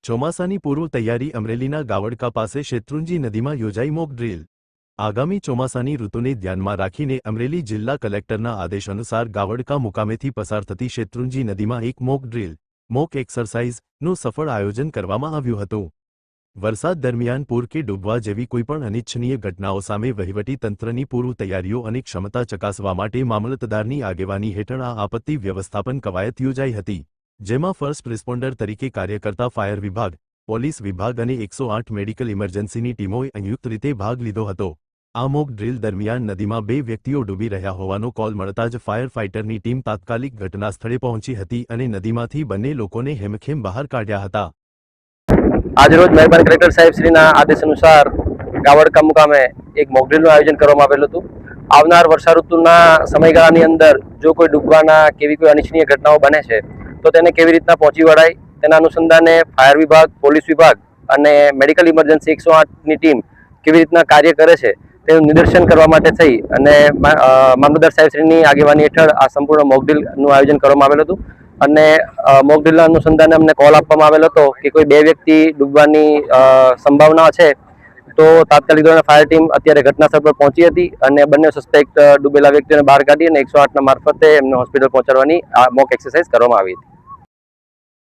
ચોમાસાની પૂર્વ તૈયારી અમરેલીના ગાવડકા પાસે શેત્રુંજી નદીમાં યોજાઈ મોક ડ્રીલ। આગામી ચોમાસાની ઋતુને ધ્યાનમાં રાખીને અમરેલી જિલ્લા કલેક્ટરના આદેશ અનુસાર ગાવડકા મુકામેથી પસાર થતી શેત્રુંજી નદીમાં એક મોક ડ્રીલ મોક એક્સરસાઇઝનું સફળ આયોજન કરવામાં આવ્યું હતું। વરસાદ દરમિયાન પૂર કે ડૂબવા જેવી કોઈપણ અનિચ્છનીય ઘટનાઓ સામે વહીવટી તંત્રની પૂર્વ તૈયારીઓ અને ક્ષમતા ચકાસવા માટે મામલતદારની આગેવાની હેઠળ આ આપત્તિ વ્યવસ્થાપન કવાયત યોજાઈ હતી, જેમાં ફર્સ્ટ રિસ્પોન્ડર તરીકે કાર્ય કરતા ફાયર વિભાગ, પોલીસ વિભાગ અને 108 મેડિકલ ઇમરજન્સીની ટીમોએ સંયુક્ત રીતે ભાગ લીધો હતો। આ મોક ડ્રીલ દરમિયાન નદીમાં 2 વ્યક્તિઓ ડૂબી રહ્યા હોવાનો કોલ મળતા જ ફાયર ફાઇટરની ટીમ તાત્કાલિક ઘટના સ્થળે પહોંચી હતી અને નદીમાંથી બંને લોકોને હેમખેમ બહાર કાઢ્યા હતા। આજરોજ મહેરબાની કલેક્ટર સાહેબ શ્રીના આદેશ અનુસાર ગાવડકા મુકામે એક મોક ડ્રીલનું આયોજન કરવામાં આવેલું હતું। આવનાર વર્ષા ઋતુના સમયગાળાની અંદર જો કોઈ ડૂબવાના કેવી કોઈ અનિચ્છનીય ઘટનાઓ બને છે તો તેને કેવી રીતના પહોંચી વળાય તેના અનુસંધાને ફાયર વિભાગ, પોલીસ વિભાગ અને મેડિકલ ઇમરજન્સી 108ની ટીમ કેવી રીતના કાર્ય કરે છે તેનું નિદર્શન કરવા માટે થઈ અને મામલતદાર સાહેબશ્રીની આગેવાની હેઠળ આ સંપૂર્ણ મોક ડ્રીલનું આયોજન કરવામાં આવેલું હતું। અને મોક ડ્રીલના અનુસંધાને અમને કોલ આપવામાં આવેલો હતો કે કોઈ 2 વ્યક્તિ ડૂબવાની સંભાવના છે, તો તાત્કાલિક ધોરણે ફાયર ટીમ અત્યારે ઘટનાસ્થળ પર પહોંચી હતી અને બંને સસ્પેક્ટ ડૂબેલા વ્યક્તિઓને બહાર કાઢી અને 108ના મારફતે એમને હોસ્પિટલ પહોંચાડવાની આ મોક એક્સરસાઇઝ કરવામાં આવી હતી।